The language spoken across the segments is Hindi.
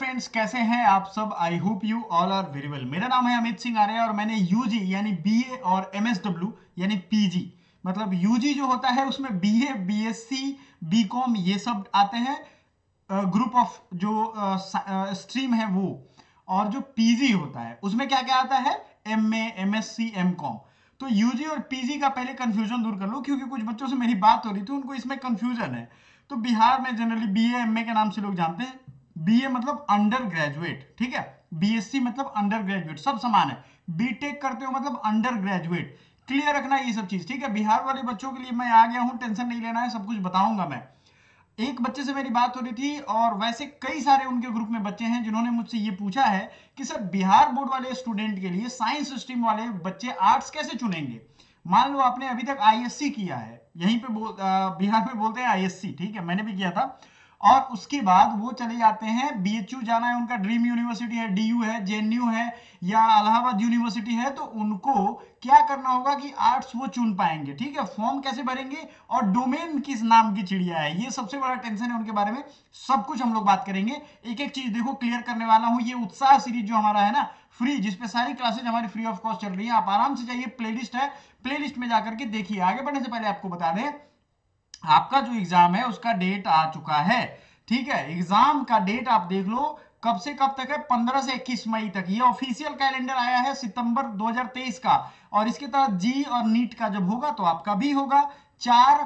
फ्रेंड्स, कैसे हैं आप सब। I hope you all are very well. मेरा नाम है अमित सिंह आर्य और मैंने यूजी यानी बीए और एमएसडब्ल्यू यानी पीजी, मतलब यूजी जो होता है उसमें बीए, बीएससी, बीकॉम ये सब आते हैं, ग्रुप ऑफ जो स्ट्रीम है वो। और जो पीजी होता है उसमें क्या क्या आता है, एमए, एमएससी, एमकॉम। तो यूजी और पीजी का पहले कंफ्यूजन दूर कर लो, क्योंकि कुछ बच्चों से मेरी बात हो रही थी, उनको इसमें कंफ्यूजन है। तो बिहार में जनरली बीए, एमए के नाम से लोग जानते हैं। बीए मतलब अंडर ग्रेजुएट, ठीक है। बीएससी मतलब अंडर ग्रेजुएट, सब समान है। बीटेक करते हो मतलब अंडर ग्रेजुएट। क्लियर रखना ये सब चीज, ठीक है। बिहार वाले बच्चों के लिए मैं आ गया हूं, टेंशन नहीं लेना है, सब कुछ बताऊंगा मैं। एक बच्चे से मेरी बात हो रही थी, और वैसे कई सारे उनके ग्रुप में बच्चे हैं जिन्होंने मुझसे ये पूछा है कि सर बिहार बोर्ड वाले स्टूडेंट के लिए साइंस स्ट्रीम वाले बच्चे आर्ट्स कैसे चुनेंगे। मान लो आपने अभी तक आईएससी किया है, यहीं पे बिहार में बोलते हैं आईएससी, ठीक है, मैंने भी किया था। और उसके बाद वो चले जाते हैं बीएचयू, जाना है उनका ड्रीम यूनिवर्सिटी है, डीयू है, जेएनयू है या इलाहाबाद यूनिवर्सिटी है, तो उनको क्या करना होगा कि आर्ट्स वो चुन पाएंगे, ठीक है। फॉर्म कैसे भरेंगे और डोमेन किस नाम की चिड़िया है, ये सबसे बड़ा टेंशन है उनके बारे में। सब कुछ हम लोग बात करेंगे, एक एक चीज देखो क्लियर करने वाला हूं। ये उत्साह सीरीज जो हमारा है ना, फ्री, जिसपे सारी क्लासेज हमारी फ्री ऑफ कॉस्ट चल रही है, आप आराम से जाइए, प्लेलिस्ट है, प्लेलिस्ट में जाकर के देखिए। आगे बढ़ने से पहले आपको बता दें, आपका जो एग्जाम है उसका डेट आ चुका है, ठीक है। एग्जाम का डेट आप देख लो, कब से कब तक है, 15 से 21 मई तक। ये ऑफिशियल कैलेंडर आया है सितंबर 2023 का। और इसके तहत जी और नीट का जब होगा तो आपका भी होगा। चार,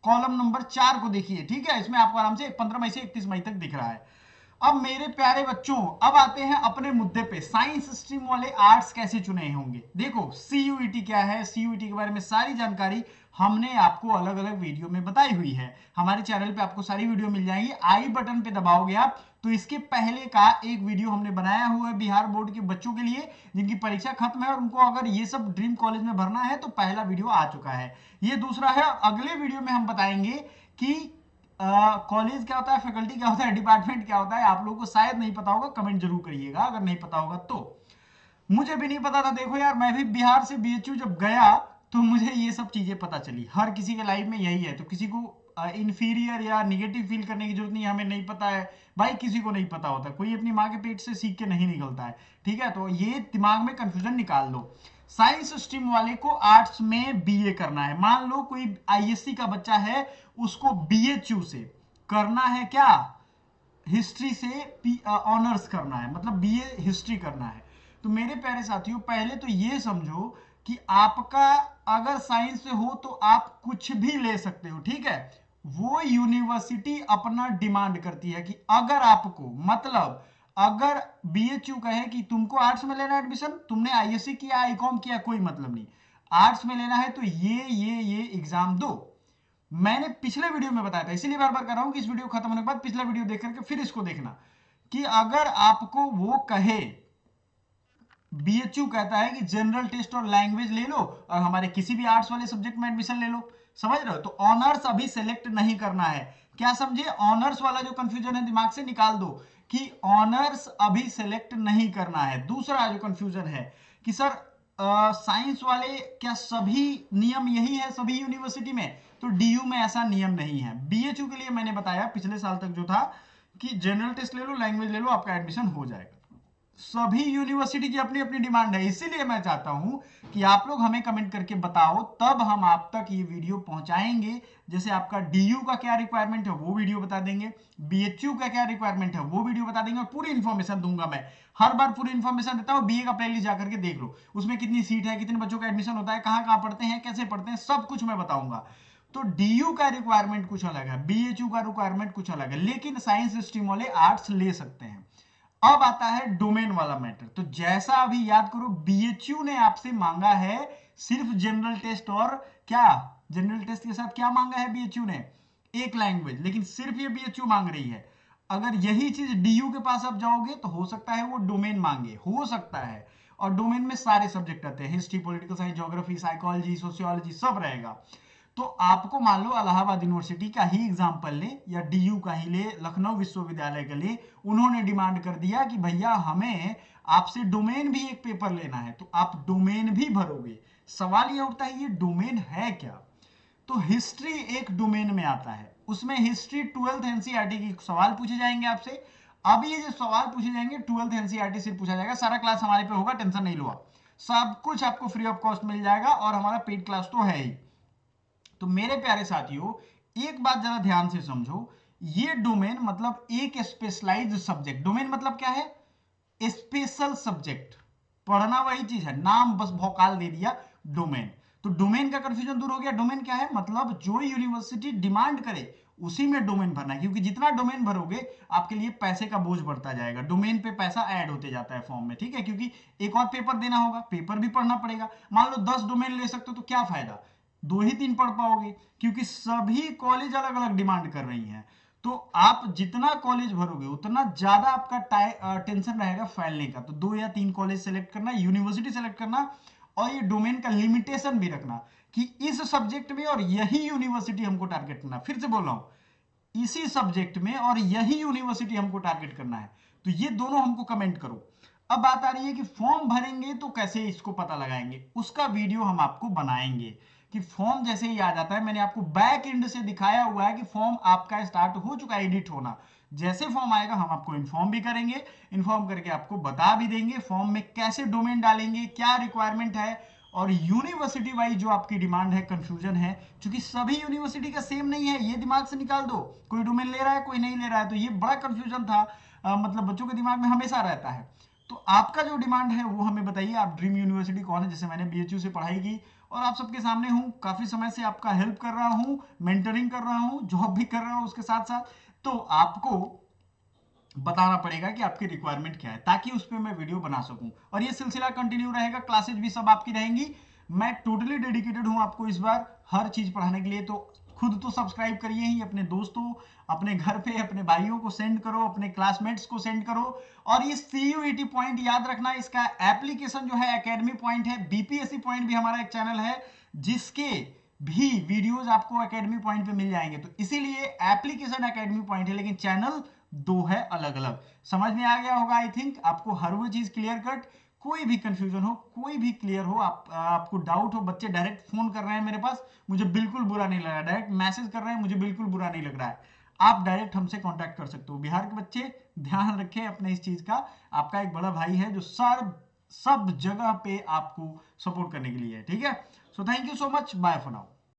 कॉलम नंबर 4 को देखिए, ठीक है। इसमें आपको आराम से 15 मई से 31 मई तक दिख रहा है। अब मेरे प्यारे बच्चों, अब आते हैं अपने मुद्दे पे, साइंस स्ट्रीम वाले आर्ट्स कैसे चुने होंगे। देखो सीयूईटी क्या है, सीयूईटी के बारे में सारी जानकारी हमने आपको अलग अलग वीडियो में बताई हुई है। हमारे चैनल पे आपको सारी वीडियो मिल जाएंगी, आई बटन पे दबाओगे आप तो इसके पहले का एक वीडियो हमने बनाया हुआ है बिहार बोर्ड के बच्चों के लिए जिनकी परीक्षा खत्म है और उनको अगर ये सब ड्रीम कॉलेज में भरना है, तो पहला वीडियो आ चुका है। ये दूसरा है, और अगले वीडियो में हम बताएंगे कि कॉलेज क्या होता है, फैकल्टी क्या होता है, डिपार्टमेंट क्या होता है। आप लोगों को शायद नहीं पता होगा, कमेंट जरूर करिएगा अगर नहीं पता होगा तो। मुझे भी नहीं पता था, देखो यार, मैं भी बिहार से बीएचयू जब गया तो मुझे ये सब चीजें पता चली। हर किसी के लाइफ में यही है, तो किसी को इंफीरियर या निगेटिव फील करने की जरूरत नहीं है, हमें नहीं पता है भाई, किसी को नहीं पता होता, कोई अपनी माँ के पेट से सीख के नहीं निकलता है, ठीक है। तो ये दिमाग में कंफ्यूजन निकाल लो। साइंस स्ट्रीम वाले को आर्ट्स में बीए करना है। मान लो कोई आईएससी का बच्चा है, उसको बीएचयू से करना है क्या, हिस्ट्री से ऑनर्स करना है, मतलब बीए हिस्ट्री करना है। तो मेरे प्यारे साथियों, पहले तो ये समझो कि आपका अगर साइंस से हो तो आप कुछ भी ले सकते हो, ठीक है। वो यूनिवर्सिटी अपना डिमांड करती है कि अगर आपको, मतलब अगर बीएचयू कहे कि तुमको आर्ट्स में लेना एडमिशन, तुमने आईएससी किया, आईकॉम किया, कोई मतलब नहीं, आर्ट्स में लेना है तो ये एग्जाम दो। मैंने पिछले वीडियो में बताया था, इसीलिए बार बार कर रहा हूं कि इस वीडियो खत्म होने के बाद पिछला वीडियो देख करके फिर इसको देखना, कि अगर आपको वो कहे, बीएचयू कहता है कि जनरल टेस्ट और लैंग्वेज ले लो और हमारे किसी भी आर्ट्स वाले सब्जेक्ट में एडमिशन ले लो, समझ रहे हो, तो ऑनर्स अभी सेलेक्ट नहीं करना है। क्या समझे, ऑनर्स वाला जो कंफ्यूजन है दिमाग से निकाल दो कि ऑनर्स अभी सेलेक्ट नहीं करना है। दूसरा जो कंफ्यूजन है कि सर साइंस वाले, क्या सभी नियम यही है सभी यूनिवर्सिटी में, तो डीयू में ऐसा नियम नहीं है। बीएचयू के लिए मैंने बताया पिछले साल तक जो था कि जनरल टेस्ट ले लो, लैंग्वेज ले लो, आपका एडमिशन हो जाएगा। सभी यूनिवर्सिटी की अपनी अपनी डिमांड है, इसीलिए मैं चाहता हूं कि आप लोग हमें कमेंट करके बताओ, तब हम आप तक ये वीडियो पहुंचाएंगे। जैसे आपका डीयू का क्या रिक्वायरमेंट है वो वीडियो बता देंगे, बीएचयू का क्या रिक्वायरमेंट है वो वीडियो बता देंगे, और पूरी इंफॉर्मेशन दूंगा मैं। हर बार पूरी इंफॉर्मेशन देता हूं। बीए का प्लेलिस्ट जाकर के देख लो, उसमें कितनी सीट है, कितने बच्चों का एडमिशन होता है, कहां कहां पढ़ते हैं, कैसे पढ़ते हैं, सब कुछ मैं बताऊंगा। तो डीयू का रिक्वायरमेंट कुछ अलग है, बीएचयू का रिक्वायरमेंट कुछ अलग है, लेकिन साइंस स्ट्रीम वाले आर्ट्स ले सकते हैं। अब आता है डोमेन वाला मैटर। तो जैसा अभी याद करो, बीएचयू ने आपसे मांगा है सिर्फ जनरल टेस्ट, और क्या, जनरल टेस्ट के साथ क्या मांगा है बीएचयू ने, एक लैंग्वेज, लेकिन सिर्फ ये बीएचयू मांग रही है। अगर यही चीज डीयू के पास आप जाओगे तो हो सकता है वो डोमेन मांगे, हो सकता है। और डोमेन में सारे सब्जेक्ट आते हैं, history, political science, geography, psychology, sociology, सब रहेगा। तो आपको मान लो इलाहाबाद यूनिवर्सिटी का ही एग्जांपल ले या डीयू का ही ले, लखनऊ विश्वविद्यालय के लिए, उन्होंने डिमांड कर दिया कि भैया हमें आपसे डोमेन भी एक पेपर लेना है, तो आप डोमेन भी भरोगे। सवाल यह उठता है ये डोमेन है क्या। तो हिस्ट्री एक डोमेन में आता है, उसमें हिस्ट्री 12th एनसीईआरटी की सवाल पूछे जाएंगे आपसे। अब ये जो सवाल पूछे जाएंगे 12th एनसीईआरटी से पूछा जाएगा, सारा क्लास हमारे पे होगा, टेंशन नहीं लो आप, सब कुछ आपको फ्री ऑफ कॉस्ट मिल जाएगा और हमारा पेड क्लास तो है ही। तो मेरे प्यारे साथियों, एक बात जरा ध्यान से समझो, ये डोमेन मतलब एक स्पेशलाइज्ड सब्जेक्ट, डोमेन मतलब क्या है, स्पेशल सब्जेक्ट, पढ़ना वही चीज है, नाम बस भौकाल दे दिया डोमेन। तो डोमेन का कंफ्यूजन दूर हो गया, डोमेन क्या है, मतलब जो यूनिवर्सिटी डिमांड करे उसी में डोमेन भरना है, क्योंकि जितना डोमेन भरोगे आपके लिए पैसे का बोझ बढ़ता जाएगा, डोमेन पे पैसा ऐड होते जाता है फॉर्म में, ठीक है, क्योंकि एक और पेपर देना होगा, पेपर भी पढ़ना पड़ेगा। मान लो 10 डोमेन ले सकते हो तो क्या फायदा, 2 ही 3 पढ़ पाओगे, क्योंकि सभी कॉलेज अलग अलग डिमांड कर रही हैं। तो आप जितना कॉलेज भरोगे उतना ज्यादा आपका टेंशन रहेगा फैलने का। तो 2 या 3 कॉलेज सेलेक्ट करना, यूनिवर्सिटी सेलेक्ट करना, और ये डोमेन का लिमिटेशन भी रखना कि इस सब्जेक्ट में और यही यूनिवर्सिटी हमको टारगेट करना, फिर से बोल रहा हूं, इसी सब्जेक्ट में और यही यूनिवर्सिटी हमको टारगेट करना है। तो ये दोनों हमको कमेंट करो। अब बात आ रही है कि फॉर्म भरेंगे तो कैसे इसको पता लगाएंगे, उसका वीडियो हम आपको बनाएंगे कि फॉर्म जैसे ही आ जाता है, मैंने आपको बैक एंड से दिखाया हुआ है कि फॉर्म आपका स्टार्ट हो चुका है एडिट होना, जैसे फॉर्म आएगा हम आपको इन्फॉर्म भी करेंगे, इन्फॉर्म करके आपको बता भी देंगे फॉर्म में कैसे डोमेन डालेंगे, क्या रिक्वायरमेंट है, और यूनिवर्सिटी वाइज जो आपकी डिमांड है, कंफ्यूजन है, क्योंकि सभी यूनिवर्सिटी का सेम नहीं है, ये दिमाग से निकाल दो, कोई डोमेन ले रहा है कोई नहीं ले रहा है, तो ये बड़ा कंफ्यूजन था, मतलब बच्चों के दिमाग में हमेशा रहता है। तो आपका जो डिमांड है वो हमें बताइए, आप ड्रीम यूनिवर्सिटी कौन है, जैसे मैंने बीएचयू से पढ़ाई की और आप सबके सामने हूँ, काफी समय से आपका हेल्प कर रहा हूँ, मेंटरिंग कर रहा हूँ, जॉब भी कर रहा हूँ उसके साथ साथ, तो आपको बताना पड़ेगा कि आपकी रिक्वायरमेंट क्या है, ताकि उस पर मैं वीडियो बना सकूं, और ये सिलसिला कंटिन्यू रहेगा, क्लासेज भी सब आपकी रहेंगी। मैं टोटली डेडिकेटेड हूं आपको इस बार हर चीज पढ़ाने के लिए। तो खुद तो सब्सक्राइब करिए ही, अपने दोस्तों, अपने घर पे अपने भाइयों को सेंड करो, अपने क्लासमेट्स को सेंड करो। और ये CUET पॉइंट याद रखना, इसका एप्लीकेशन जो है एकेडमी पॉइंट है, बीपीएससी पॉइंट भी हमारा एक चैनल है जिसके भी वीडियोस आपको एकेडमी पॉइंट पे मिल जाएंगे। तो इसीलिए एप्लीकेशन एकेडमी पॉइंट है लेकिन चैनल दो है अलग अलग। समझ में आ गया होगा आई थिंक आपको, हर वो चीज क्लियर कट, कोई भी कंफ्यूजन हो, कोई भी क्लियर हो, आपको डाउट हो, बच्चे डायरेक्ट फोन कर रहे हैं मेरे पास, मुझे बिल्कुल बुरा नहीं लग रहा है, डायरेक्ट मैसेज कर रहे हैं, मुझे बिल्कुल बुरा नहीं लग रहा है, आप डायरेक्ट हमसे कांटेक्ट कर सकते हो। बिहार के बच्चे ध्यान रखें अपने इस चीज का, आपका एक बड़ा भाई है जो सब जगह पे आपको सपोर्ट करने के लिए है, ठीक है। So thank you so much, bye for now.